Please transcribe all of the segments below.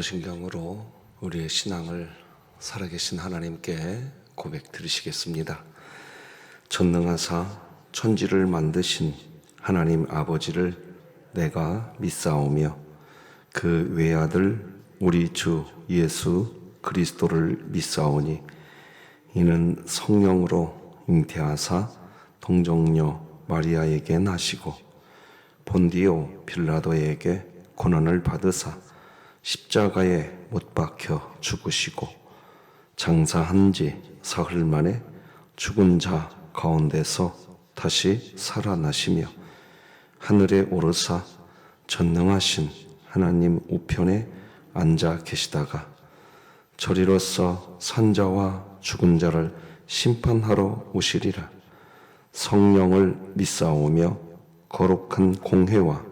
사도신경으로 우리의 신앙을 살아계신 하나님께 고백드리시겠습니다. 전능하사 천지를 만드신 하나님 아버지를 내가 믿사오며 그 외아들 우리 주 예수 그리스도를 믿사오니 이는 성령으로 잉태하사 동정녀 마리아에게 나시고 본디오 빌라도에게 고난을 받으사 십자가에 못 박혀 죽으시고 장사한 지 사흘 만에 죽은 자 가운데서 다시 살아나시며 하늘에 오르사 전능하신 하나님 우편에 앉아 계시다가 저리로서 산자와 죽은 자를 심판하러 오시리라. 성령을 믿사오며 거룩한 공회와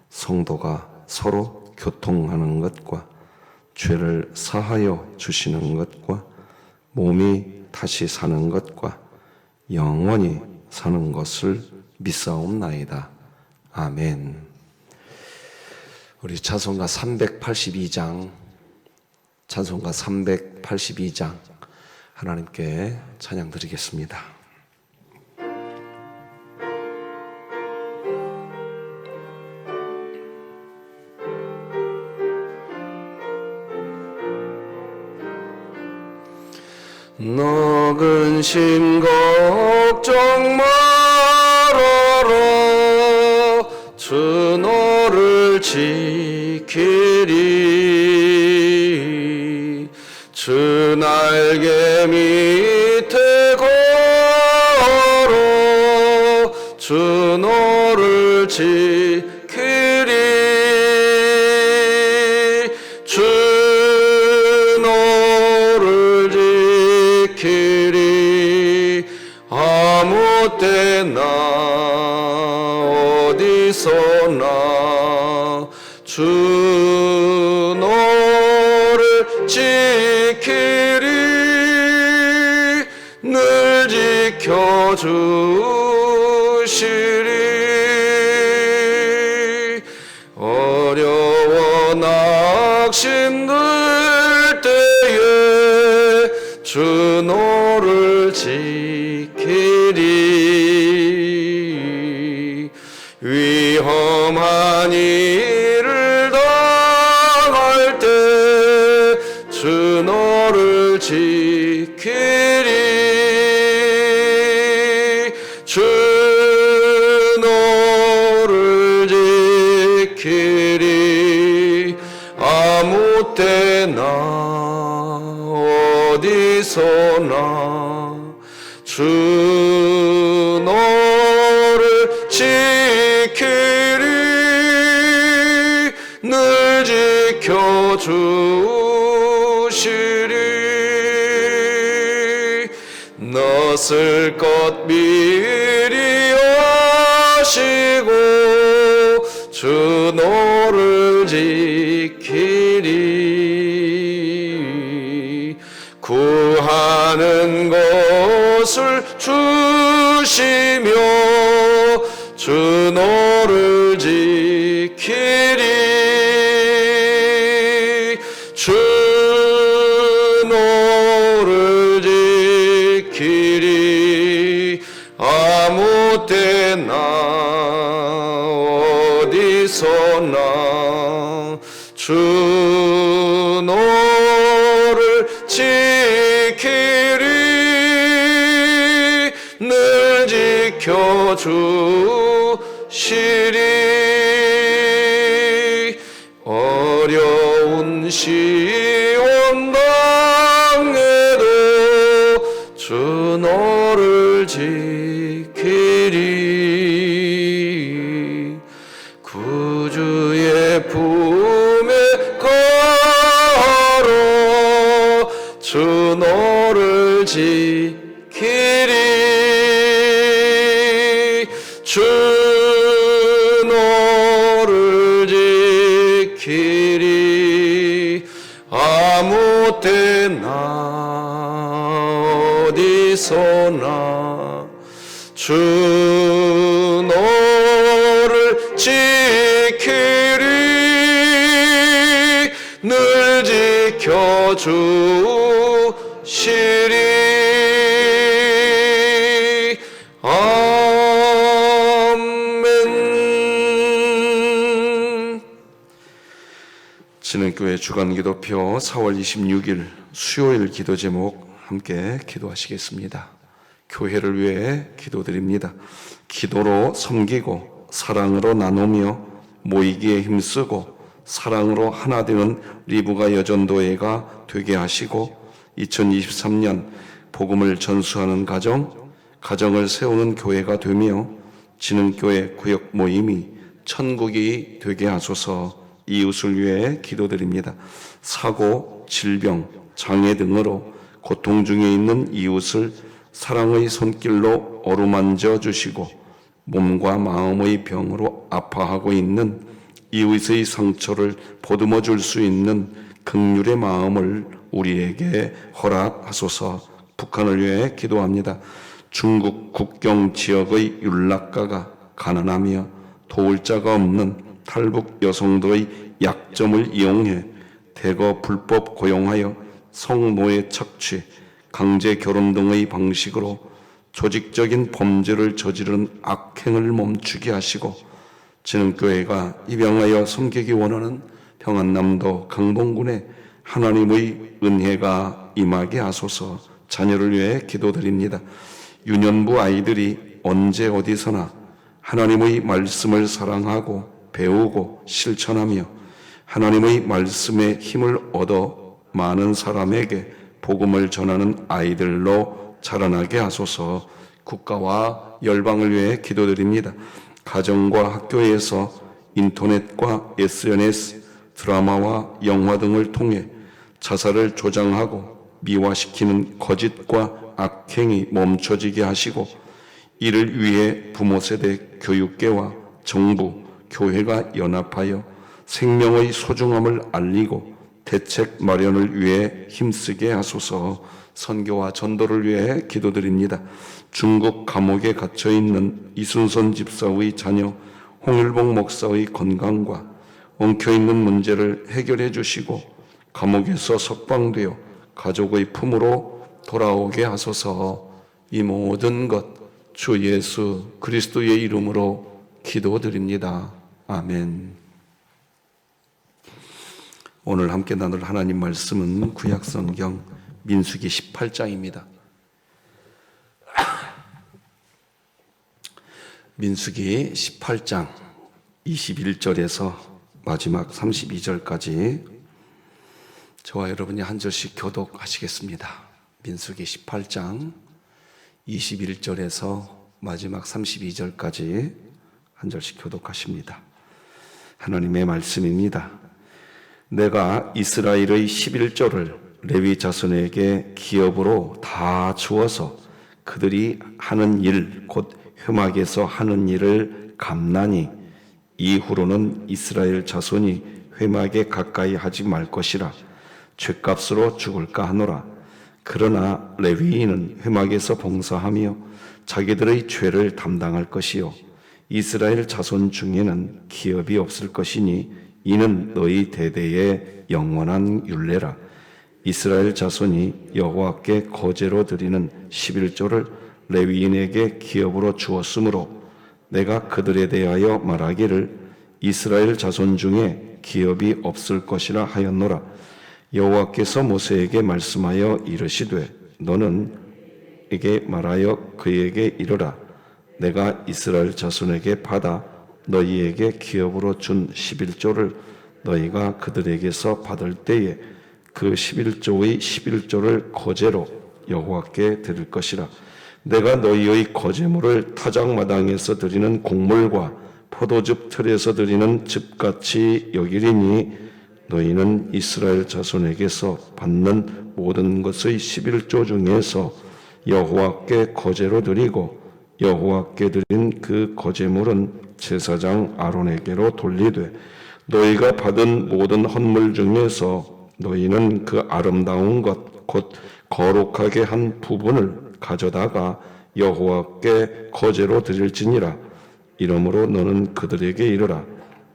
성도가 서로 교통하는 것과 죄를 사하여 주시는 것과 몸이 다시 사는 것과 영원히 사는 것을 믿사옵나이다. 아멘. 우리 찬송가 382장 하나님께 찬양 드리겠습니다. 너 근심 걱정 말아라. 주 너를 지키리. 주 날개 밑에 걸어 주 너를 지키리. 주 너를 지키리. 아무 때나 어디서나 주 너를 지키리. 늘 지켜주시리. 어려워 낙심들 때에 주 너를 지키리. 위험한 일을 당할 때 주 너를 지키리. 주 너를 지키리. 아무 때나 어디서나 주 너를 지키리. 늘 지켜주시리. 너 쓸 것 미리 아시고 주 너를 지키리. 구하는 것을 주시며 주 너를 지키리. 주 너를 지키리. 아무 때나 어디서나 주 너를 지키리. 늘 지켜주시리. 어려운 시험 당해도 주 너를 지키리. 구주의 품에 걸어 주 너를 지키리. 주 너를 지키리. 아무 때나 어디서나 주 너를 지키리. 늘 지켜주시리. 아멘. 진흥교회 주간기도표 4월 26일 수요일 기도 제목 함께 기도하시겠습니다. 교회를 위해 기도드립니다. 기도로 섬기고 사랑으로 나누며 모이기에 힘쓰고 사랑으로 하나 되는 리브가 여전도회가 되게 하시고 2023년 복음을 전수하는 가정을 세우는 교회가 되며 진흥교회 구역 모임이 천국이 되게 하소서. 이웃을 위해 기도드립니다. 사고, 질병, 장애 등으로 고통 중에 있는 이웃을 사랑의 손길로 어루만져 주시고 몸과 마음의 병으로 아파하고 있는 이웃의 상처를 보듬어 줄 수 있는 긍휼의 마음을 우리에게 허락하소서. 북한을 위해 기도합니다. 중국 국경 지역의 윤락가가 가난하며 도울 자가 없는 탈북 여성들의 약점을 이용해 대거 불법 고용하여 성노예 착취, 강제 결혼 등의 방식으로 조직적인 범죄를 저지른 악행을 멈추게 하시고 진흥교회가 입양하여 섬기기 원하는 평안남도 강동군에 하나님의 은혜가 임하게 하소서. 자녀를 위해 기도드립니다. 유년부 아이들이 언제 어디서나 하나님의 말씀을 사랑하고 배우고 실천하며 하나님의 말씀에 힘을 얻어 많은 사람에게 복음을 전하는 아이들로 자라나게 하소서. 국가와 열방을 위해 기도드립니다. 가정과 학교에서 인터넷과 SNS, 드라마와 영화 등을 통해 자살을 조장하고 미화시키는 거짓과 악행이 멈춰지게 하시고 이를 위해 부모 세대 교육계와 정부, 교회가 연합하여 생명의 소중함을 알리고 대책 마련을 위해 힘쓰게 하소서. 선교와 전도를 위해 기도드립니다. 중국 감옥에 갇혀있는 이순선 집사의 자녀 홍일봉 목사의 건강과 엉켜있는 문제를 해결해 주시고 감옥에서 석방되어 가족의 품으로 돌아오게 하소서. 이 모든 것 주 예수 그리스도의 이름으로 기도드립니다. 아멘. 오늘 함께 나눌 하나님 말씀은 구약성경 민수기 18장입니다. 민수기 18장 21절에서 마지막 32절까지 저와 여러분이 한 절씩 교독하시겠습니다. 민수기 18장 21절에서 마지막 32절까지 한 절씩 교독하십니다. 하나님의 말씀입니다. 내가 이스라엘의 11조를 레위 자손에게 기업으로 다 주어서 그들이 하는 일, 곧 회막에서 하는 일을 감나니 이후로는 이스라엘 자손이 회막에 가까이 하지 말 것이라 죗값으로 죽을까 하노라. 그러나 레위인은 회막에서 봉사하며 자기들의 죄를 담당할 것이요 이스라엘 자손 중에는 기업이 없을 것이니 이는 너희 대대의 영원한 율례라. 이스라엘 자손이 여호와께 거제로 드리는 11조를 레위인에게 기업으로 주었으므로 내가 그들에 대하여 말하기를 이스라엘 자손 중에 기업이 없을 것이라 하였노라. 여호와께서 모세에게 말씀하여 이르시되 너는 에게 말하여 그에게 이르라. 내가 이스라엘 자손에게 받아 너희에게 기업으로 준 11조를 너희가 그들에게서 받을 때에 그 11조의 11조를 거제로 여호와께 드릴 것이라. 내가 너희의 거제물을 타작마당에서 드리는 곡물과 포도즙 틀에서 드리는 즙같이 여기리니 너희는 이스라엘 자손에게서 받는 모든 것의 11조 중에서 여호와께 거제로 드리고 여호와께 드린 그 거제물은 제사장 아론에게로 돌리되 너희가 받은 모든 헌물 중에서 너희는 그 아름다운 것 곧 거룩하게 한 부분을 가져다가 여호와께 거제로 드릴지니라. 이러므로 너는 그들에게 이르라.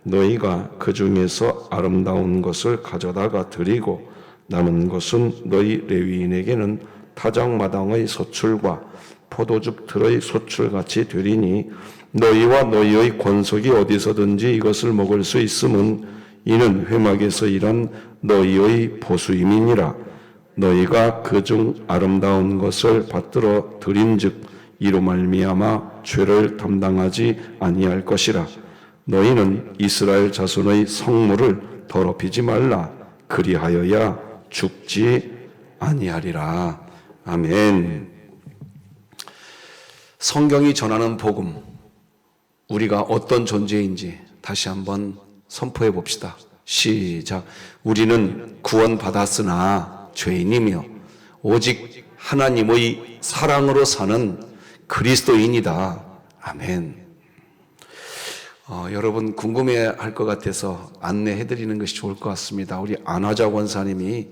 너희가 그 중에서 아름다운 것을 가져다가 드리고 남은 것은 너희 레위인에게는 타작마당의 소출과 포도즙 들의 소출같이 되리니 너희와 너희의 권속이 어디서든지 이것을 먹을 수 있음은 이는 회막에서 일한 너희의 보수임이니라. 너희가 그중 아름다운 것을 받들어 드린즉 이로 말미암아 죄를 담당하지 아니할 것이라. 너희는 이스라엘 자손의 성물을 더럽히지 말라. 그리하여야 죽지 아니하리라. 아멘. 성경이 전하는 복음, 우리가 어떤 존재인지 다시 한번 선포해 봅시다. 시작. 우리는 구원받았으나 죄인이며 오직 하나님의 사랑으로 사는 그리스도인이다. 아멘. 여러분 궁금해할 것 같아서 안내해 드리는 것이 좋을 것 같습니다. 우리 안화자 권사님이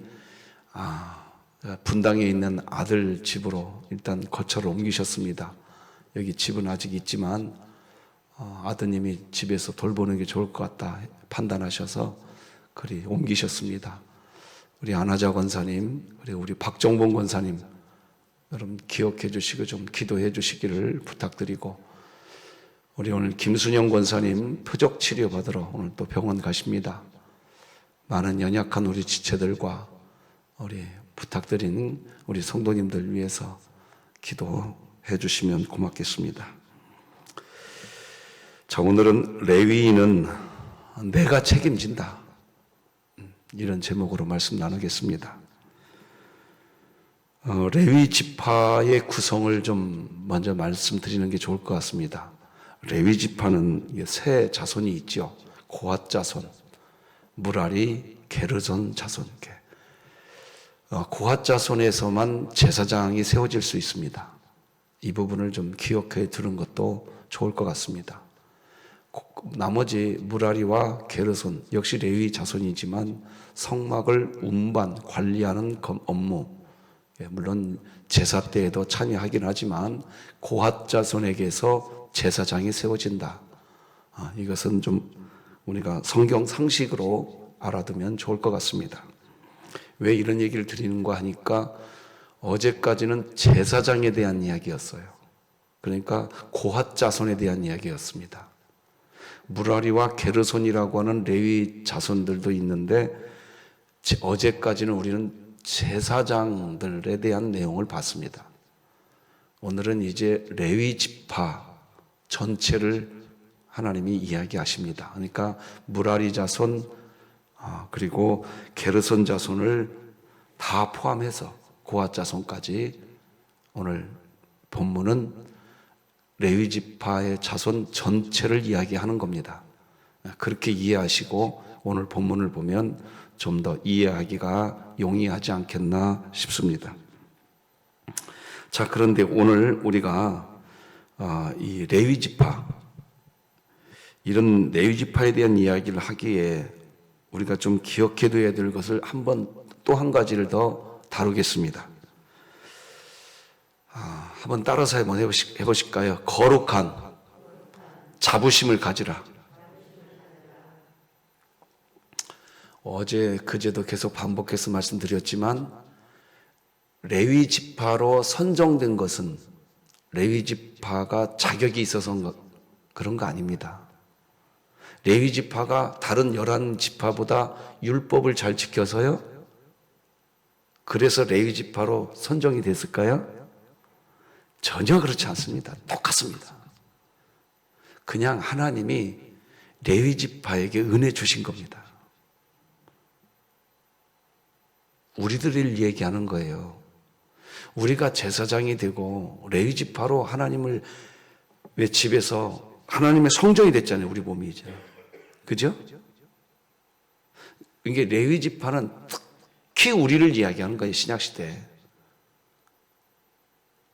분당에 있는 아들 집으로 일단 거처를 옮기셨습니다. 여기 집은 아직 있지만 아드님이 집에서 돌보는 게 좋을 것 같다 판단하셔서 그리 옮기셨습니다. 우리 안화자 권사님, 그리고 우리 박정봉 권사님, 여러분 기억해 주시고 좀 기도해 주시기를 부탁드리고, 우리 오늘 김순영 권사님 표적 치료 받으러 오늘 또 병원 가십니다. 많은 연약한 우리 지체들과 우리 부탁드리는 우리 성도님들 위해서 기도해 주시면 고맙겠습니다. 자, 오늘은 레위인은 내가 책임진다, 이런 제목으로 말씀 나누겠습니다. 레위 지파의 구성을 좀 먼저 말씀드리는 게 좋을 것 같습니다. 레위 지파는 세 자손이 있죠. 고핫 자손, 무라리, 게르손 자손. 고핫 자손에서만 제사장이 세워질 수 있습니다. 이 부분을 좀 기억해 두는 것도 좋을 것 같습니다. 나머지 무라리와 게르손 역시 레위 자손이지만 성막을 운반, 관리하는 업무, 물론 제사 때에도 참여하긴 하지만 고핫 자손에게서 제사장이 세워진다. 이것은 좀 우리가 성경 상식으로 알아두면 좋을 것 같습니다. 왜 이런 얘기를 드리는가 하니까 어제까지는 제사장에 대한 이야기였어요. 그러니까 고핫 자손에 대한 이야기였습니다. 무라리와 게르손이라고 하는 레위 자손들도 있는데 어제까지는 우리는 제사장들에 대한 내용을 봤습니다. 오늘은 이제 레위 지파 전체를 하나님이 이야기하십니다. 그러니까 무라리 자손 그리고 게르손 자손을 다 포함해서 고핫 자손까지 오늘 본문은 레위 지파의 자손 전체를 이야기하는 겁니다. 그렇게 이해하시고 오늘 본문을 보면 좀 더 이해하기가 용이하지 않겠나 싶습니다. 자, 그런데 오늘 우리가 이 레위 지파, 이런 레위 지파에 대한 이야기를 하기에 우리가 좀 기억해둬야 될 것을 또 한 가지를 더 다루겠습니다. 한번 따라서 한번 해보실까요? 거룩한 자부심을 가지라. 어제 그제도 계속 반복해서 말씀드렸지만 레위 지파로 선정된 것은 레위 지파가 자격이 있어서 그런 거 아닙니다. 레위 지파가 다른 11지파보다 율법을 잘 지켜서요? 그래서 레위 지파로 선정이 됐을까요? 전혀 그렇지 않습니다. 똑같습니다. 그냥 하나님이 레위 지파에게 은혜 주신 겁니다. 우리들을 얘기하는 거예요. 우리가 제사장이 되고 레위 지파로 하나님을 집에서 하나님의 성전이 됐잖아요. 우리 몸이 이제. 그죠? 이게 레위 지파는 특히 우리를 이야기하는 거예요. 신약 시대에.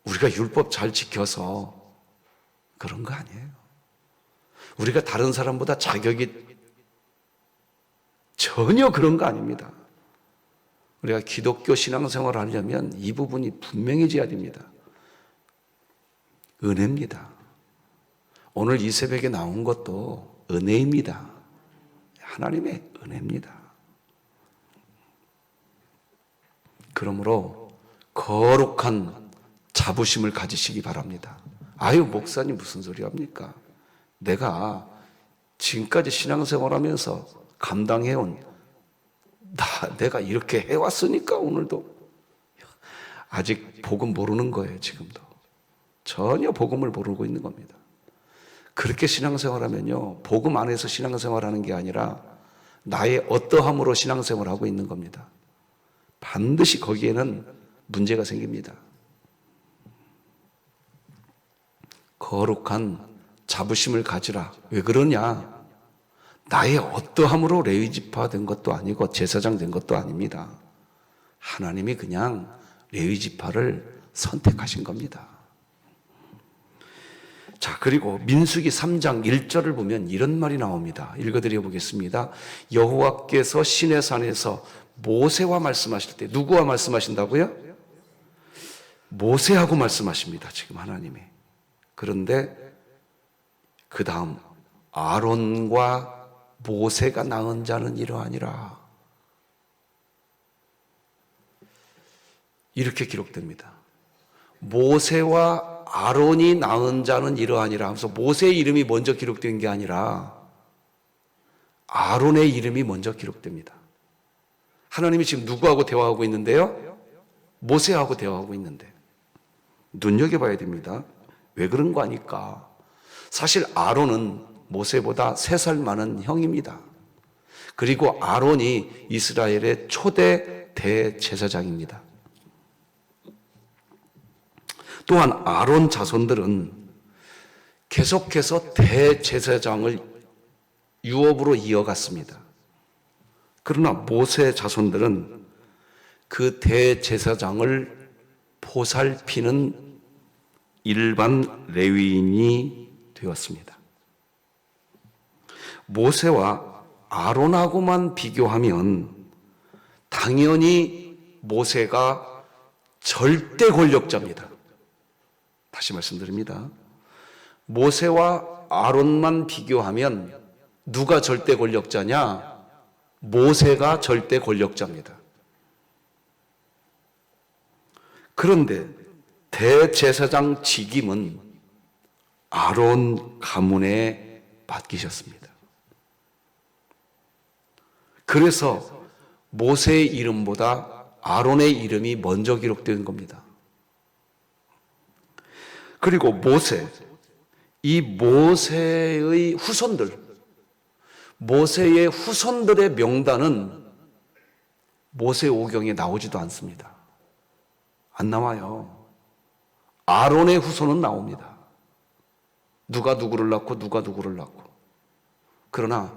우리가 율법 잘 지켜서 그런 거 아니에요. 우리가 다른 사람보다 자격이 전혀 그런 거 아닙니다. 우리가 기독교 신앙생활을 하려면 이 부분이 분명해져야 됩니다. 은혜입니다. 오늘 이 새벽에 나온 것도 은혜입니다. 하나님의 은혜입니다. 그러므로 거룩한 자부심을 가지시기 바랍니다. 아유, 목사님 무슨 소리 합니까? 내가 지금까지 신앙생활하면서 감당해온 내가 이렇게 해왔으니까 오늘도. 아직 복음 모르는 거예요. 지금도 전혀 복음을 모르고 있는 겁니다. 그렇게 신앙생활하면요, 복음 안에서 신앙생활하는 게 아니라 나의 어떠함으로 신앙생활하고 있는 겁니다. 반드시 거기에는 문제가 생깁니다. 거룩한 자부심을 가지라. 왜 그러냐? 나의 어떠함으로 레위지파 된 것도 아니고 제사장 된 것도 아닙니다. 하나님이 그냥 레위지파를 선택하신 겁니다. 자, 그리고 민수기 3장 1절을 보면 이런 말이 나옵니다. 읽어드려 보겠습니다. 여호와께서 시내 산에서 모세와 말씀하실 때, 누구와 말씀하신다고요? 모세하고 말씀하십니다. 지금 하나님이. 그런데 그 다음 아론과 모세가 낳은 자는 이러하니라, 이렇게 기록됩니다. 모세와 아론이 낳은 자는 이러하니라 하면서 모세의 이름이 먼저 기록된 게 아니라 아론의 이름이 먼저 기록됩니다. 하나님이 지금 누구하고 대화하고 있는데요? 모세하고 대화하고 있는데 눈여겨봐야 됩니다. 왜 그런 거 아닐까? 사실 아론은 모세보다 3살 많은 형입니다. 그리고 아론이 이스라엘의 초대 대제사장입니다. 또한 아론 자손들은 계속해서 대제사장을 유업으로 이어갔습니다. 그러나 모세 자손들은 그 대제사장을 보살피는 일반 레위인이 되었습니다. 모세와 아론하고만 비교하면 당연히 모세가 절대 권력자입니다. 다시 말씀드립니다. 모세와 아론만 비교하면 누가 절대 권력자냐? 모세가 절대 권력자입니다. 그런데 대제사장 직임은 아론 가문에 맡기셨습니다. 그래서 모세의 이름보다 아론의 이름이 먼저 기록된 겁니다. 그리고 이 모세의 후손들의 명단은 모세오경에 나오지도 않습니다. 안 나와요. 아론의 후손은 나옵니다. 누가 누구를 낳고 누가 누구를 낳고. 그러나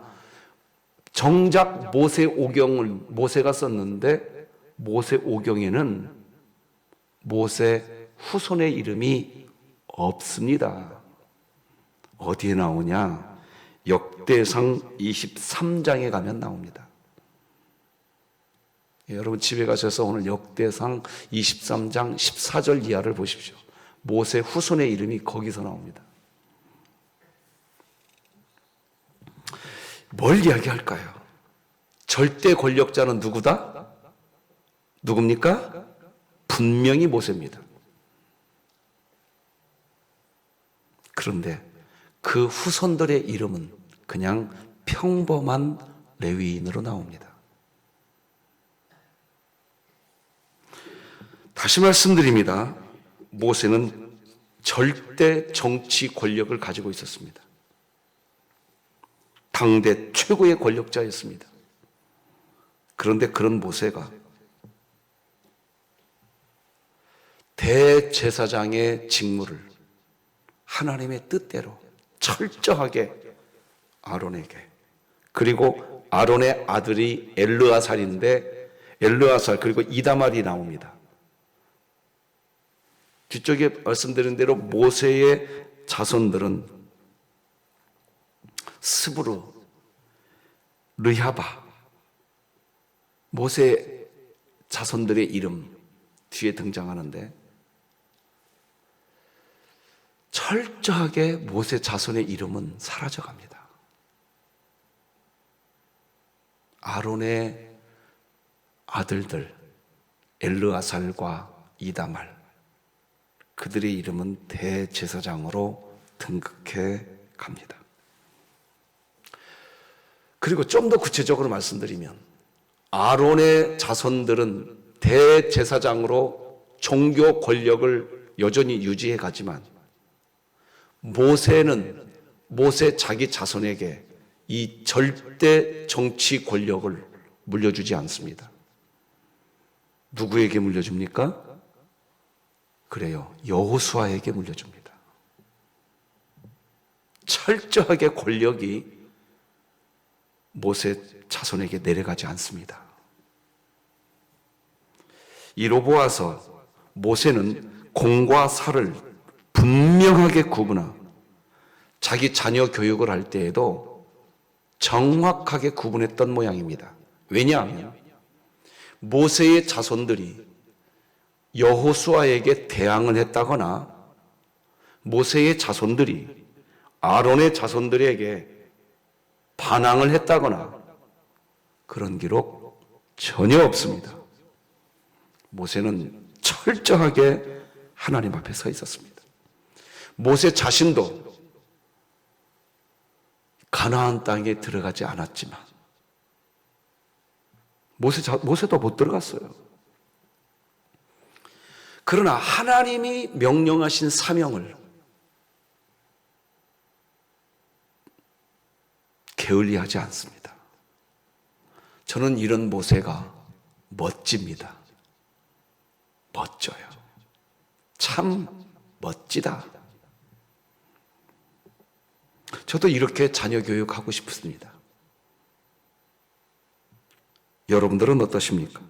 정작 모세오경을 모세가 썼는데 모세오경에는 모세 후손의 이름이 없습니다. 어디에 나오냐? 역대상 23장에 가면 나옵니다. 여러분 집에 가셔서 오늘 역대상 23장 14절 이하를 보십시오. 모세 후손의 이름이 거기서 나옵니다. 뭘 이야기할까요? 절대 권력자는 누구다? 누굽니까? 분명히 모세입니다. 그런데 그 후손들의 이름은 그냥 평범한 레위인으로 나옵니다. 다시 말씀드립니다. 모세는 절대 정치 권력을 가지고 있었습니다. 당대 최고의 권력자였습니다. 그런데 그런 모세가 대제사장의 직무를 하나님의 뜻대로 철저하게 아론에게, 그리고 아론의 아들이 엘르아살인데 엘르아살 그리고 이다말이 나옵니다. 뒤쪽에 말씀드린 대로 모세의 자손들은 스브루, 르야바, 모세 자손들의 이름 뒤에 등장하는데 철저하게 모세 자손의 이름은 사라져갑니다. 아론의 아들들 엘르아살과 이다말, 그들의 이름은 대제사장으로 등극해 갑니다. 그리고 좀 더 구체적으로 말씀드리면 아론의 자손들은 대제사장으로 종교 권력을 여전히 유지해 가지만 모세는 모세 자기 자손에게 이 절대 정치 권력을 물려주지 않습니다. 누구에게 물려줍니까? 그래요, 여호수아에게 물려줍니다. 철저하게 권력이 모세 자손에게 내려가지 않습니다. 이로 보아서 모세는 공과 사를 분명하게 구분하고 자기 자녀 교육을 할 때에도 정확하게 구분했던 모양입니다. 왜냐하면 모세의 자손들이 여호수아에게 대항을 했다거나 모세의 자손들이 아론의 자손들에게 반항을 했다거나 그런 기록 전혀 없습니다. 모세는 철저하게 하나님 앞에 서 있었습니다. 모세 자신도 가나안 땅에 들어가지 않았지만 모세도 못 들어갔어요. 그러나 하나님이 명령하신 사명을 게을리하지 않습니다. 저는 이런 모세가 멋집니다. 멋져요. 참 멋지다. 저도 이렇게 자녀 교육하고 싶습니다. 여러분들은 어떠십니까?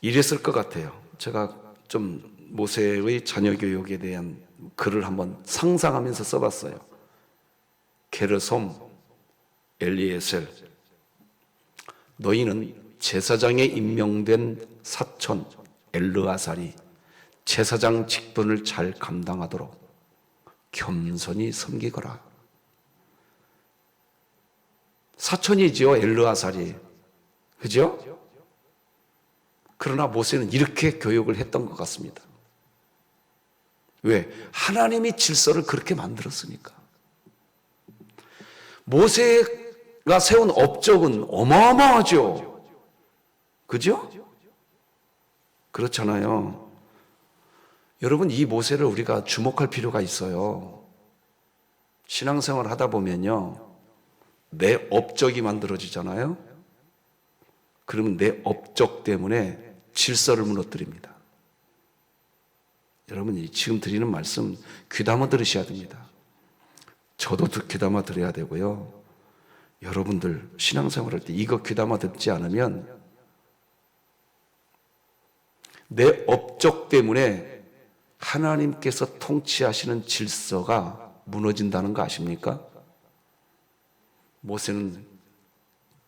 이랬을 것 같아요. 제가 좀 모세의 자녀 교육에 대한 글을 한번 상상하면서 써봤어요. 게르솜, 엘리에셀, 너희는 제사장에 임명된 사촌 엘르아살이 제사장 직분을 잘 감당하도록 겸손히 섬기거라. 사촌이지요, 엘르아살이. 그죠? 그러나 모세는 이렇게 교육을 했던 것 같습니다. 왜? 하나님이 질서를 그렇게 만들었으니까. 모세가 세운 업적은 어마어마하죠. 그죠? 그렇잖아요. 여러분, 이 모세를 우리가 주목할 필요가 있어요. 신앙생활 하다 보면요, 내 업적이 만들어지잖아요. 그러면 내 업적 때문에 질서를 무너뜨립니다. 여러분, 지금 드리는 말씀 귀담아 들으셔야 됩니다. 저도 귀담아 들어야 되고요. 여러분들 신앙생활할 때 이거 귀담아 듣지 않으면 내 업적 때문에 하나님께서 통치하시는 질서가 무너진다는 거 아십니까? 모세는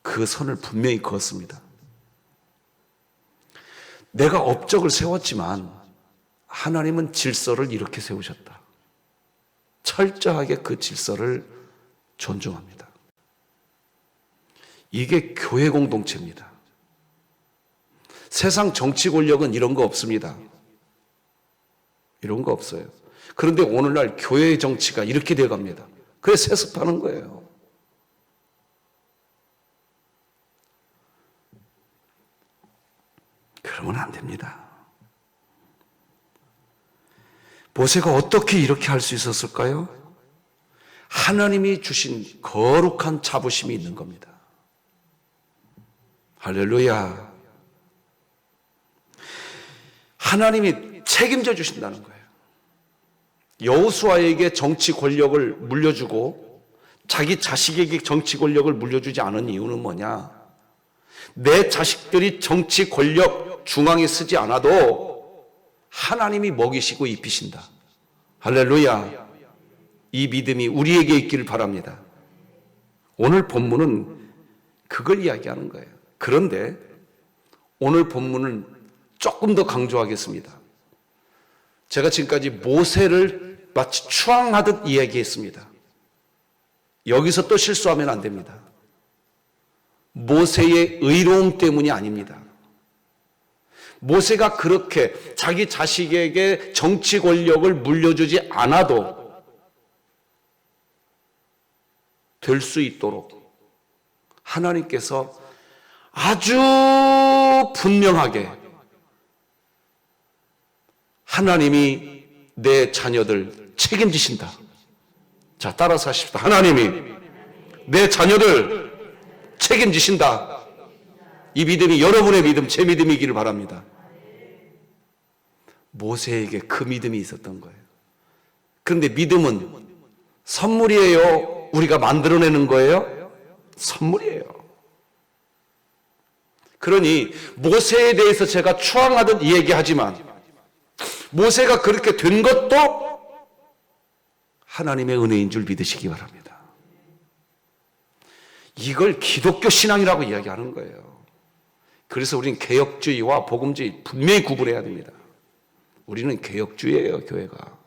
그 선을 분명히 그었습니다. 내가 업적을 세웠지만 하나님은 질서를 이렇게 세우셨다. 철저하게 그 질서를 존중합니다. 이게 교회 공동체입니다. 세상 정치 권력은 이런 거 없습니다. 이런 거 없어요. 그런데 오늘날 교회의 정치가 이렇게 되어갑니다. 그래서 세습하는 거예요. 그러면 안 됩니다. 모세가 어떻게 이렇게 할 수 있었을까요? 하나님이 주신 거룩한 자부심이 있는 겁니다. 할렐루야. 하나님이 책임져 주신다는 거예요. 여호수아에게 정치 권력을 물려주고 자기 자식에게 정치 권력을 물려주지 않은 이유는 뭐냐? 내 자식들이 정치 권력 중앙에 서지 않아도 하나님이 먹이시고 입히신다. 할렐루야. 이 믿음이 우리에게 있기를 바랍니다. 오늘 본문은 그걸 이야기하는 거예요. 그런데 오늘 본문은 조금 더 강조하겠습니다. 제가 지금까지 모세를 마치 추앙하듯 이야기했습니다. 여기서 또 실수하면 안 됩니다. 모세의 의로움 때문이 아닙니다. 모세가 그렇게 자기 자식에게 정치 권력을 물려주지 않아도 될 수 있도록 하나님께서 아주 분명하게 하나님이 내 자녀들 책임지신다. 자, 따라서 하십시다. 하나님이 내 자녀들 책임지신다. 이 믿음이 여러분의 믿음, 제 믿음이기를 바랍니다. 모세에게 그 믿음이 있었던 거예요. 그런데 믿음은 선물이에요? 우리가 만들어내는 거예요? 선물이에요. 그러니 모세에 대해서 제가 추앙하듯 얘기하지만 모세가 그렇게 된 것도 하나님의 은혜인 줄 믿으시기 바랍니다. 이걸 기독교 신앙이라고 이야기하는 거예요. 그래서 우리는 개혁주의와 복음주의 분명히 구분해야 됩니다. 우리는 개혁주의예요, 교회가.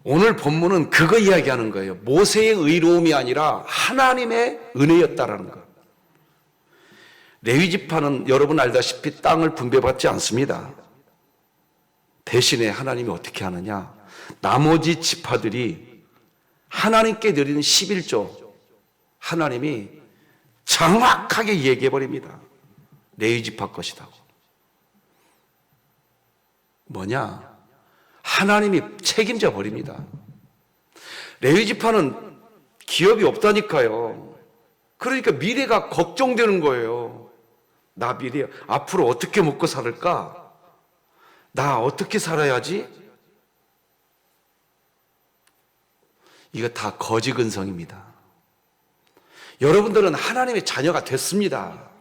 오늘 본문은 그거 이야기하는 거예요. 모세의 의로움이 아니라 하나님의 은혜였다라는 거. 레위지파는 여러분 알다시피 땅을 분배받지 않습니다. 대신에 하나님이 어떻게 하느냐? 나머지 지파들이 하나님께 드리는 11조 하나님이 정확하게 얘기해 버립니다. 레위지파 것이라고. 뭐냐? 하나님이 책임져 버립니다. 레위지파는 기업이 없다니까요. 그러니까 미래가 걱정되는 거예요. 나 미래 앞으로 어떻게 먹고 살을까? 나 어떻게 살아야지? 이거 다 거지 근성입니다. 여러분들은 하나님의 자녀가 됐습니다.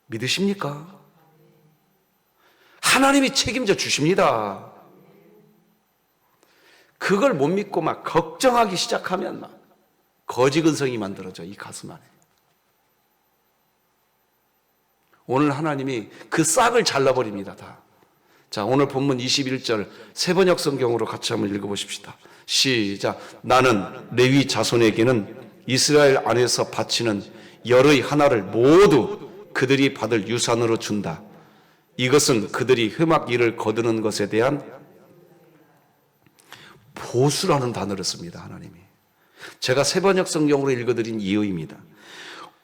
믿으십니까? 하나님이 책임져 주십니다. 그걸 못 믿고 막 걱정하기 시작하면 막 거지 근성이 만들어져, 이 가슴 안에. 오늘 하나님이 그 싹을 잘라버립니다, 다. 자, 오늘 본문 21절 세번역 성경으로 같이 한번 읽어보십시다. 시작. 나는 레위 자손에게는 이스라엘 안에서 바치는 열의 하나를 모두 그들이 받을 유산으로 준다. 이것은 그들이 흠악 일을 거두는 것에 대한 보수라는 단어를 씁니다, 하나님이. 제가 세번역 성경으로 읽어드린 이유입니다.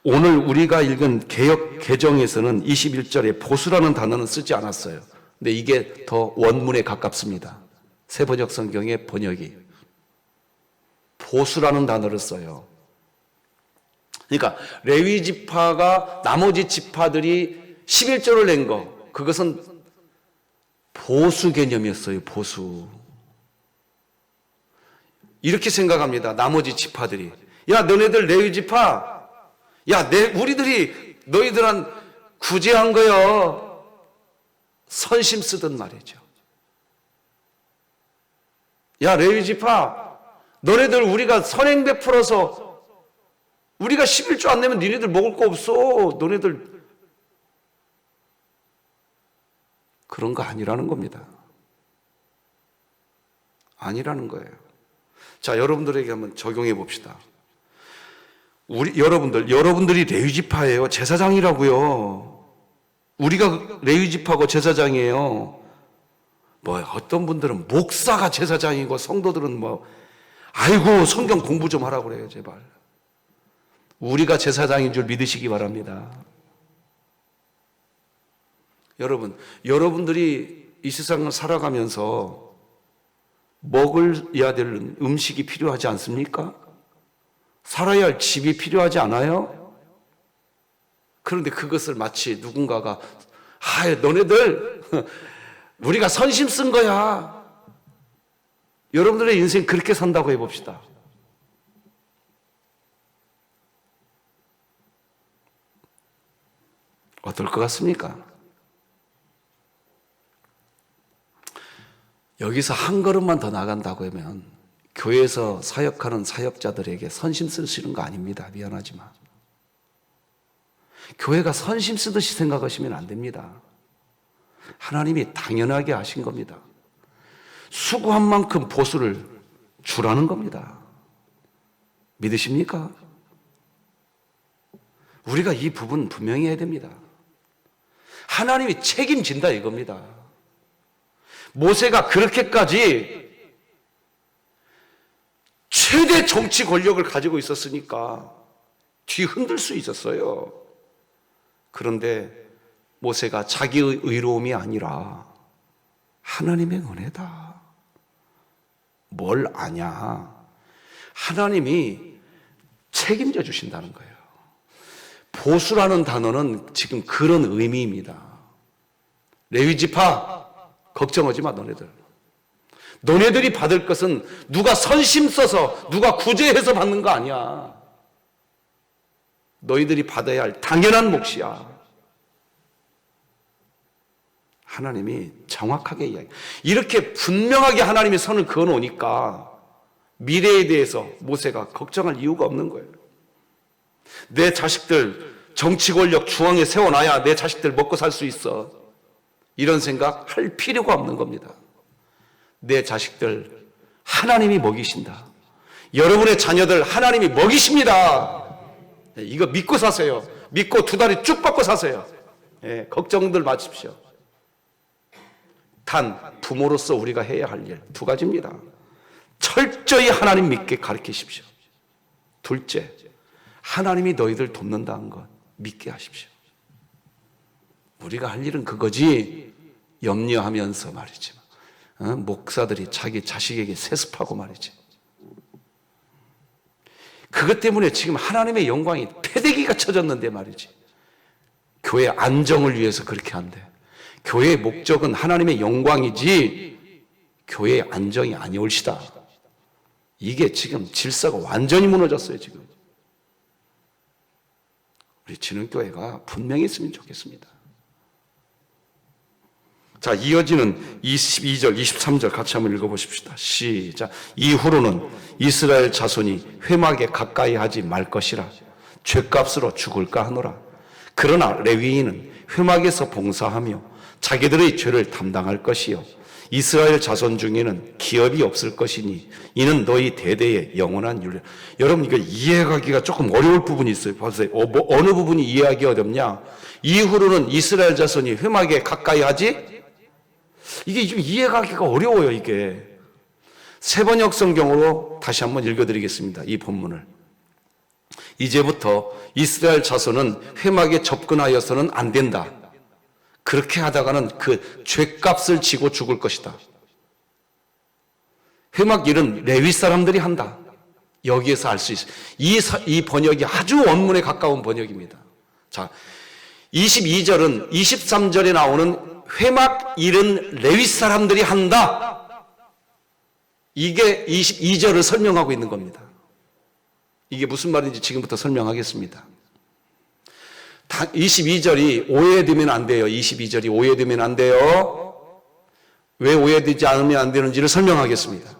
오늘 우리가 읽은 개역 개정에서는 21절에 보수라는 단어는 쓰지 않았어요. 근데 이게 더 원문에 가깝습니다. 세번역 성경의 번역이. 보수라는 단어를 써요. 그러니까 레위 지파가 나머지 지파들이 11조를 낸 거, 그것은 보수 개념이었어요. 보수. 이렇게 생각합니다. 나머지 지파들이. 야, 너네들 레위 지파, 야, 우리들이 너희들한 구제한 거요. 선심 쓰던 말이죠. 야, 레위 지파, 너네들 우리가 선행 베풀어서 우리가 11조 안 내면 니네들 먹을 거 없어. 너네들 그런 거 아니라는 겁니다. 아니라는 거예요. 자, 여러분들에게 한번 적용해 봅시다. 여러분들이 레위지파예요. 제사장이라고요. 우리가 레위지파고 제사장이에요. 뭐 어떤 분들은 목사가 제사장이고 성도들은 아이고 성경 공부 좀 하라고 그래요. 제발. 우리가 제사장인 줄 믿으시기 바랍니다. 여러분들이 이 세상을 살아가면서 먹어야 될 음식이 필요하지 않습니까? 살아야 할 집이 필요하지 않아요? 그런데 그것을 마치 누군가가 너네들 우리가 선심 쓴 거야. 여러분들의 인생 그렇게 산다고 해봅시다. 어떨 것 같습니까? 여기서 한 걸음만 더 나간다고 하면 교회에서 사역하는 사역자들에게 선심 쓰시는 거 아닙니다. 미안하지만. 교회가 선심 쓰듯이 생각하시면 안 됩니다. 하나님이 당연하게 하신 겁니다. 수고한 만큼 보수를 주라는 겁니다. 믿으십니까? 우리가 이 부분 분명히 해야 됩니다. 하나님이 책임진다 이겁니다. 모세가 그렇게까지 최대 정치 권력을 가지고 있었으니까 뒤흔들 수 있었어요. 그런데 모세가 자기의 의로움이 아니라 하나님의 은혜다. 뭘 아냐? 하나님이 책임져 주신다는 거예요. 보수라는 단어는 지금 그런 의미입니다. 레위지파 걱정하지 마, 너네들. 너네들이 받을 것은 누가 선심 써서 누가 구제해서 받는 거 아니야. 너희들이 받아야 할 당연한 몫이야. 하나님이 정확하게 이야기. 이렇게 분명하게 하나님이 선을 그어 놓으니까 미래에 대해서 모세가 걱정할 이유가 없는 거예요. 내 자식들 정치 권력 중앙에 세워놔야 내 자식들 먹고 살 수 있어. 이런 생각 할 필요가 없는 겁니다. 내 자식들 하나님이 먹이신다. 여러분의 자녀들 하나님이 먹이십니다. 이거 믿고 사세요. 믿고 두 다리 쭉 뻗고 사세요. 걱정들 마십시오. 단 부모로서 우리가 해야 할 일 두 가지입니다. 철저히 하나님 믿게 가르치십시오. 둘째, 하나님이 너희들 돕는다는 것 믿게 하십시오. 우리가 할 일은 그거지. 염려하면서 말이지. 목사들이 자기 자식에게 세습하고 말이지. 그것 때문에 지금 하나님의 영광이 패대기가 쳐졌는데 말이지. 교회 안정을 위해서 그렇게 한대. 교회의 목적은 하나님의 영광이지 교회의 안정이 아니올시다. 이게 지금 질서가 완전히 무너졌어요. 지금 우리 진흥교회가 분명히 했으면 좋겠습니다. 자, 이어지는 22절, 23절 같이 한번 읽어보십시다. 시작. 이후로는 이스라엘 자손이 회막에 가까이 하지 말 것이라. 죗값으로 죽을까 하노라. 그러나 레위인은 회막에서 봉사하며 자기들의 죄를 담당할 것이요 이스라엘 자손 중에는 기업이 없을 것이니 이는 너희 대대의 영원한 윤례. 여러분, 이거 이해하기가 조금 어려울 부분이 있어요. 보세요. 어느 부분이 이해하기 어렵냐? 이후로는 이스라엘 자손이 회막에 가까이 하지? 이게 좀 이해하기가 어려워요. 이게 세번역 성경으로 다시 한번 읽어드리겠습니다. 이 본문을. 이제부터 이스라엘 자손은 회막에 접근하여서는 안 된다. 그렇게 하다가는 그 죗값을 지고 죽을 것이다. 회막 일은 레위 사람들이 한다. 여기에서 알 수 있어요. 이 번역이 아주 원문에 가까운 번역입니다. 자, 22절은 23절에 나오는 회막 일은 레위 사람들이 한다. 이게 22절을 설명하고 있는 겁니다. 이게 무슨 말인지 지금부터 설명하겠습니다. 22절이 오해되면 안 돼요. 22절이 오해되면 안 돼요. 왜 오해되지 않으면 안 되는지를 설명하겠습니다.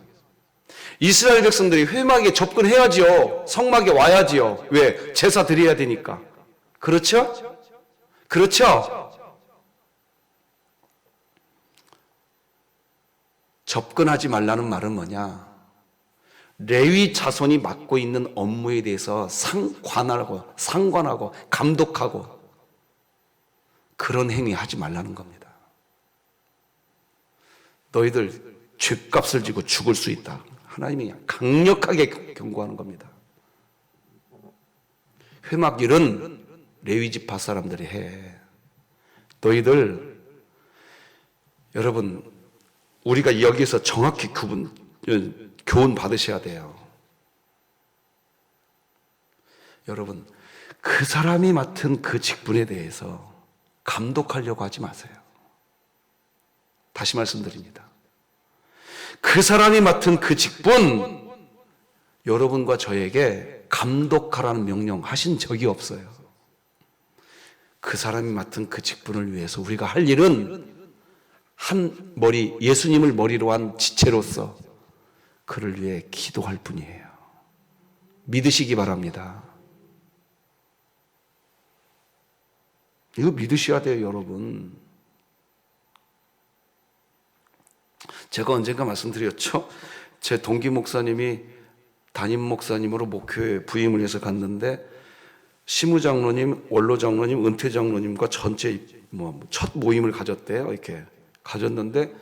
이스라엘 백성들이 회막에 접근해야지요. 성막에 와야지요. 왜? 제사 드려야 되니까. 그렇죠? 그렇죠? 접근하지 말라는 말은 뭐냐? 레위 자손이 맡고 있는 업무에 대해서 상관하고 감독하고 그런 행위 하지 말라는 겁니다. 너희들 죗값을 지고 죽을 수 있다. 하나님이 강력하게 경고하는 겁니다. 회막 일은 레위 지파 사람들이 해. 너희들, 여러분, 우리가 여기서 정확히 교훈 받으셔야 돼요. 여러분, 그 사람이 맡은 그 직분에 대해서 감독하려고 하지 마세요. 다시 말씀드립니다. 그 사람이 맡은 그 직분, 여러분과 저에게 감독하라는 명령 하신 적이 없어요. 그 사람이 맡은 그 직분을 위해서 우리가 할 일은 한 머리, 예수님을 머리로 한 지체로서 그를 위해 기도할 뿐이에요. 믿으시기 바랍니다. 이거 믿으셔야 돼요, 여러분. 제가 언젠가 말씀드렸죠? 제 동기 목사님이 담임 목사님으로 목회에 부임을 해서 갔는데 시무장로님, 원로장로님, 은퇴장로님과 전체 첫 모임을 가졌대요. 이렇게 가졌는데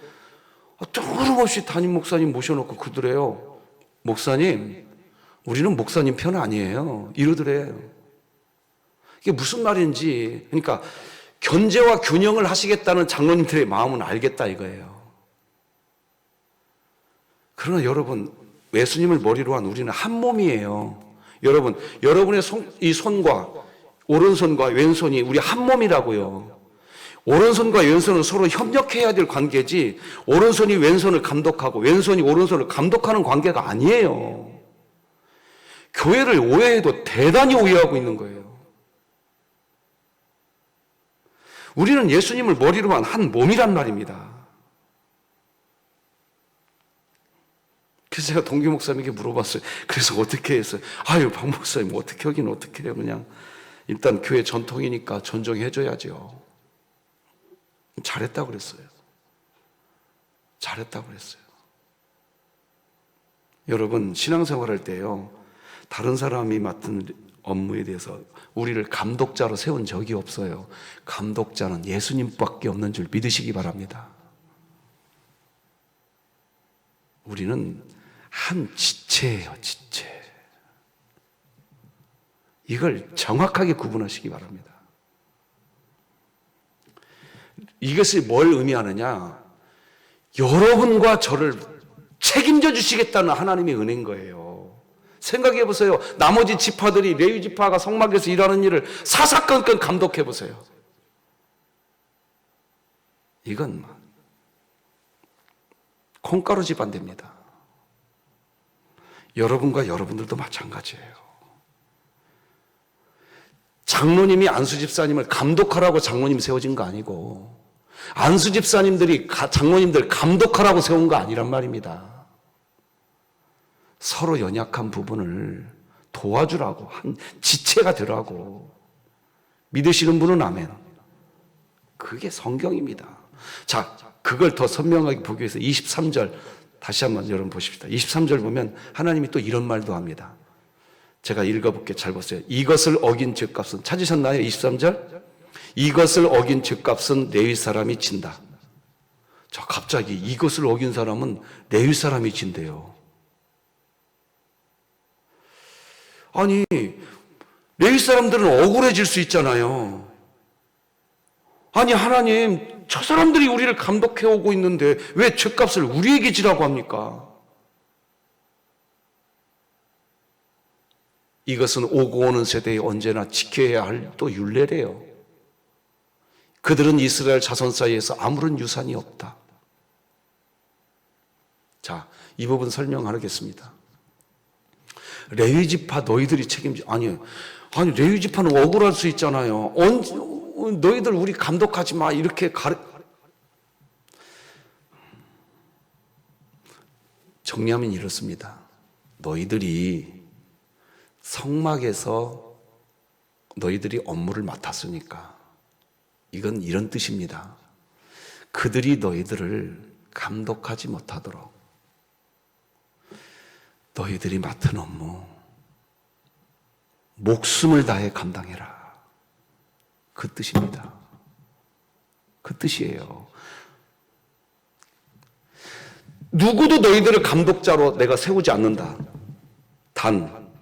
뜬금없이 담임 목사님 모셔놓고 그러더래요. 목사님, 우리는 목사님 편 아니에요. 이러더래요. 이게 무슨 말인지. 그러니까 견제와 균형을 하시겠다는 장로님들의 마음은 알겠다 이거예요. 그러나 여러분, 예수님을 머리로 한 우리는 한 몸이에요. 여러분, 여러분의 이 손과 오른손과 왼손이 우리 한 몸이라고요. 오른손과 왼손은 서로 협력해야 될 관계지 오른손이 왼손을 감독하고 왼손이 오른손을 감독하는 관계가 아니에요. 교회를 오해해도 대단히 오해하고 있는 거예요. 우리는 예수님을 머리로 한 몸이란 말입니다. 그래서 제가 동기 목사님에게 물어봤어요. 그래서 어떻게 했어요? 아유, 박 목사님 어떻게 하긴 어떻게 해요. 그냥 일단 교회 전통이니까 존중해줘야죠. 잘했다고 그랬어요. 잘했다고 그랬어요. 여러분, 신앙생활 할 때요, 다른 사람이 맡은 업무에 대해서 우리를 감독자로 세운 적이 없어요. 감독자는 예수님밖에 없는 줄 믿으시기 바랍니다. 우리는 한 지체예요, 지체. 이걸 정확하게 구분하시기 바랍니다. 이것이 뭘 의미하느냐? 여러분과 저를 책임져 주시겠다는 하나님의 은혜인 거예요. 생각해 보세요. 나머지 지파들이, 레위 지파가 성막에서 일하는 일을 사사건건 감독해 보세요. 이건 콩가루 집안 됩니다. 여러분과 여러분들도 마찬가지예요. 장로님이 안수 집사님을 감독하라고 장로님 세워진 거 아니고 안수 집사님들이 장로님들 감독하라고 세운 거 아니란 말입니다. 서로 연약한 부분을 도와주라고, 한 지체가 되라고. 믿으시는 분은 아멘. 그게 성경입니다. 자, 그걸 더 선명하게 보기 위해서 23절 다시 한번 여러분 보십시다. 23절 보면 하나님이 또 이런 말도 합니다. 제가 읽어볼게요. 잘 보세요. 이것을 어긴 죄값은, 찾으셨나요? 23절? 이것을 어긴 죄값은 레위 사람이 진다. 자, 갑자기 이것을 어긴 사람은 레위 사람이 진대요. 아니, 레위 사람들은 억울해질 수 있잖아요. 아니, 하나님, 저 사람들이 우리를 감독해오고 있는데 왜 죄값을 우리에게 지라고 합니까? 이것은 오고 오는 세대에 언제나 지켜야 할 또 율례래요. 그들은 이스라엘 자손 사이에서 아무런 유산이 없다. 자, 이 부분 설명하겠습니다. 레위 지파 너희들이 책임져. 아니 레위 지파는 억울할 수 있잖아요. 너희들 우리 감독하지 마 이렇게 정리하면 이렇습니다. 너희들이 성막에서 너희들이 업무를 맡았으니까 이건 이런 뜻입니다. 그들이 너희들을 감독하지 못하도록 너희들이 맡은 업무 목숨을 다해 감당해라. 그 뜻입니다. 그 뜻이에요. 누구도 너희들을 감독자로 내가 세우지 않는다. 단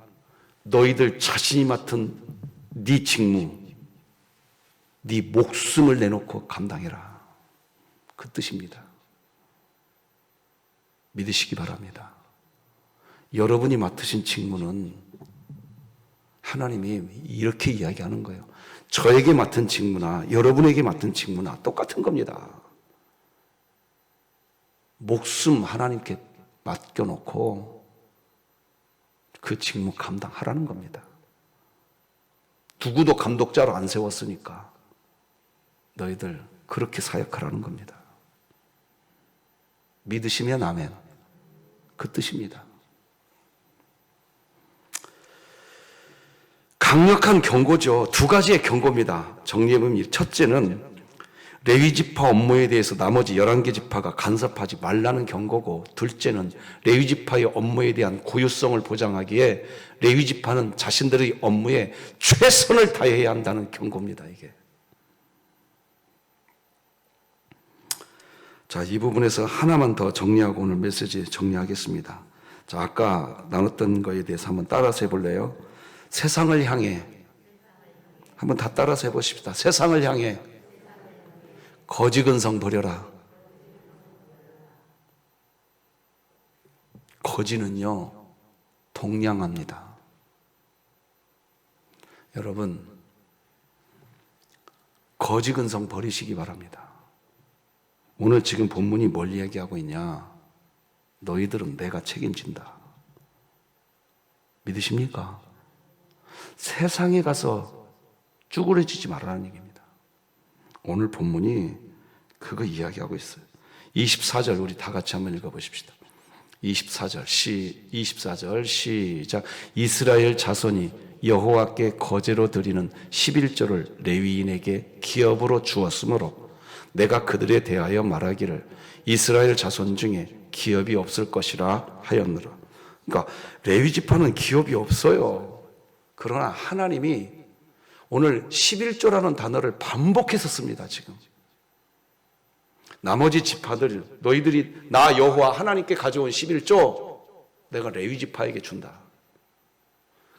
너희들 자신이 맡은 네 직무, 네 목숨을 내놓고 감당해라. 그 뜻입니다. 믿으시기 바랍니다. 여러분이 맡으신 직무는 하나님이 이렇게 이야기하는 거예요. 저에게 맡은 직무나 여러분에게 맡은 직무나 똑같은 겁니다. 목숨 하나님께 맡겨놓고 그 직무 감당하라는 겁니다. 누구도 감독자로 안 세웠으니까 너희들 그렇게 사역하라는 겁니다. 믿으시면 아멘. 그 뜻입니다. 강력한 경고죠. 두 가지의 경고입니다. 정리해보면 첫째는 레위 지파 업무에 대해서 나머지 11개 지파가 간섭하지 말라는 경고고, 둘째는 레위 지파의 업무에 대한 고유성을 보장하기에 레위 지파는 자신들의 업무에 최선을 다해야 한다는 경고입니다. 이게. 자, 이 부분에서 하나만 더 정리하고 오늘 메시지 정리하겠습니다. 자, 아까 나눴던 거에 대해서 한번 따라서 해볼래요? 세상을 향해, 한번 다 따라서 해보십시다. 세상을 향해 거지 근성 버려라. 거지는요, 동량합니다. 여러분, 거지 근성 버리시기 바랍니다. 오늘 지금 본문이 뭘 얘기하고 있냐? 너희들은 내가 책임진다. 믿으십니까? 세상에 가서 쭈그러지지 말라는 얘기입니다. 오늘 본문이 그거 이야기하고 있어요. 24절 우리 다 같이 한번 읽어보십시다. 24절 시작. 이스라엘 자손이 여호와께 거제로 드리는 11조를 레위인에게 기업으로 주었으므로 내가 그들에 대하여 말하기를 이스라엘 자손 중에 기업이 없을 것이라 하였느라. 그러니까 레위 지파는 기업이 없어요. 그러나 하나님이 오늘 11조라는 단어를 반복해서 씁니다. 지금 나머지 지파들, 너희들이 나 여호와 하나님께 가져온 11조 내가 레위 지파에게 준다.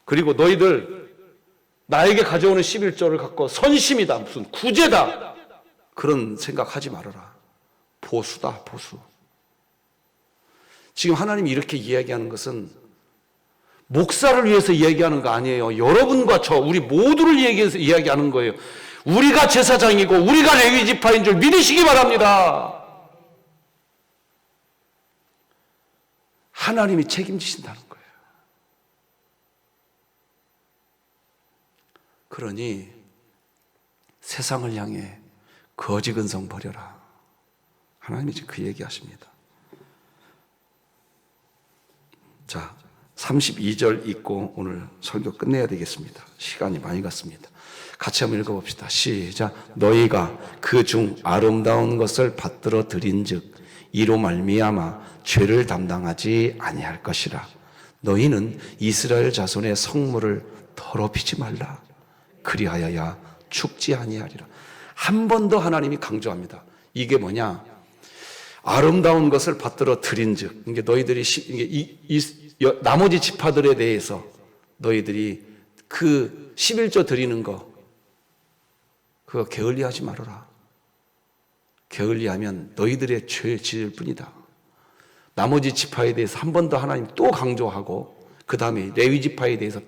그리고 너희들 나에게 가져오는 11조를 갖고 선심이다, 무슨 구제다, 그런 생각하지 말아라. 보수다, 보수. 지금 하나님이 이렇게 이야기하는 것은 목사를 위해서 이야기하는 거 아니에요. 여러분과 저, 우리 모두를 위해서 이야기하는 거예요. 우리가 제사장이고 우리가 레위 지파인 줄 믿으시기 바랍니다. 하나님이 책임지신다는 거예요. 그러니 세상을 향해 거지 근성 버려라. 하나님이 지금 그 얘기하십니다. 자, 32절 읽고 오늘 설교 끝내야 되겠습니다. 시간이 많이 갔습니다. 같이 한번 읽어봅시다. 시작. 너희가 그 중 아름다운 것을 받들어 드린즉 이로 말미암아 죄를 담당하지 아니할 것이라. 너희는 이스라엘 자손의 성물을 더럽히지 말라. 그리하여야 죽지 아니하리라. 한 번 더 하나님이 강조합니다. 이게 뭐냐? 아름다운 것을 받들어 드린즉, 이게 너희들이 나머지 지파들에 대해서 너희들이 그 11조 드리는 거 그거 게을리하지 말아라. 게을리하면 너희들의 죄를 지을 뿐이다. 나머지 지파에 대해서 한 번 더 하나님 또 강조하고 그 다음에 레위 지파에 대해서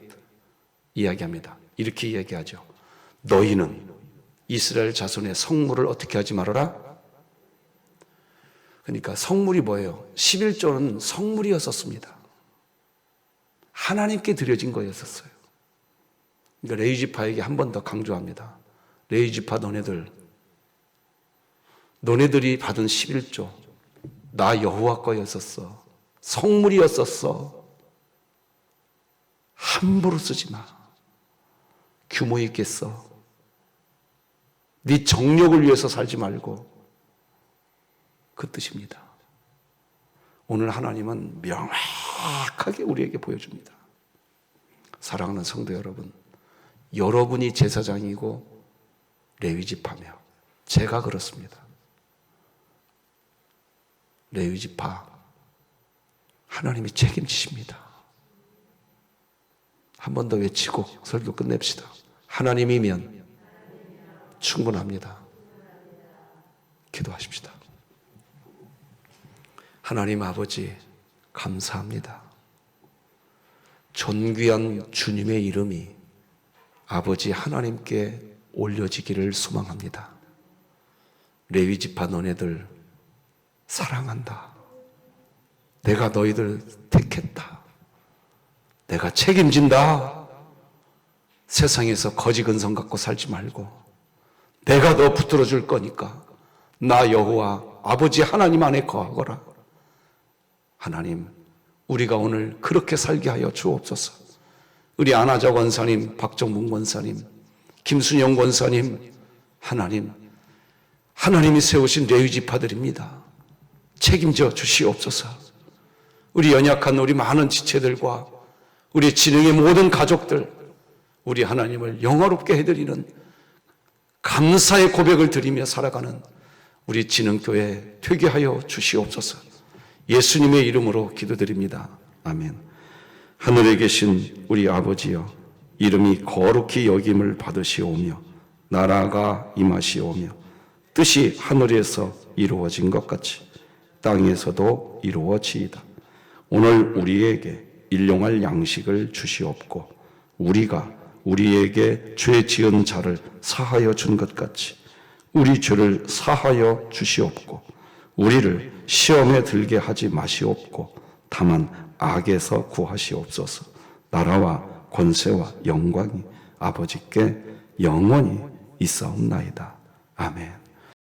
이야기합니다. 이렇게 이야기하죠. 너희는 이스라엘 자손의 성물을 어떻게 하지 말아라? 그러니까 성물이 뭐예요? 11조는 성물이었었습니다. 하나님께 드려진 거였었어요. 그러니까 레위 지파에게 한 번 더 강조합니다. 레위 지파 너네들이 받은 11조 나 여호와 거였었어. 성물이었었어. 함부로 쓰지 마. 규모 있게 써. 네 정력을 위해서 살지 말고. 그 뜻입니다. 오늘 하나님은 명확하게 우리에게 보여줍니다. 사랑하는 성도 여러분, 여러분이 제사장이고 레위 지파며 제가 그렇습니다. 레위 지파 하나님이 책임지십니다. 한 번 더 외치고 설교 끝냅시다. 하나님이면 충분합니다. 기도하십시다. 하나님 아버지 감사합니다. 존귀한 주님의 이름이 아버지 하나님께 올려지기를 소망합니다. 레위 지파 너네들 사랑한다. 내가 너희들 택했다. 내가 책임진다. 세상에서 거지 근성 갖고 살지 말고 내가 너 붙들어 줄 거니까 나 여호와 아버지 하나님 안에 거하거라. 하나님, 우리가 오늘 그렇게 살게 하여 주옵소서. 우리 안하자 권사님, 박정문 권사님, 김순영 권사님, 하나님 하나님이 세우신 레위 지파들입니다. 책임져 주시옵소서. 우리 연약한 우리 많은 지체들과 우리 진흥의 모든 가족들, 우리 하나님을 영화롭게 해드리는 감사의 고백을 드리며 살아가는 우리 진흥교회 되게 하여 주시옵소서. 예수님의 이름으로 기도드립니다. 아멘. 하늘에 계신 우리 아버지여, 이름이 거룩히 여김을 받으시오며 나라가 임하시오며 뜻이 하늘에서 이루어진 것 같이 땅에서도 이루어지이다. 오늘 우리에게 일용할 양식을 주시옵고 우리가 우리에게 죄 지은 자를 사하여 준 것 같이 우리 죄를 사하여 주시옵고 우리를 시험에 들게 하지 마시옵고 다만 악에서 구하시옵소서. 나라와 권세와 영광이 아버지께 영원히 있사옵나이다. 아멘.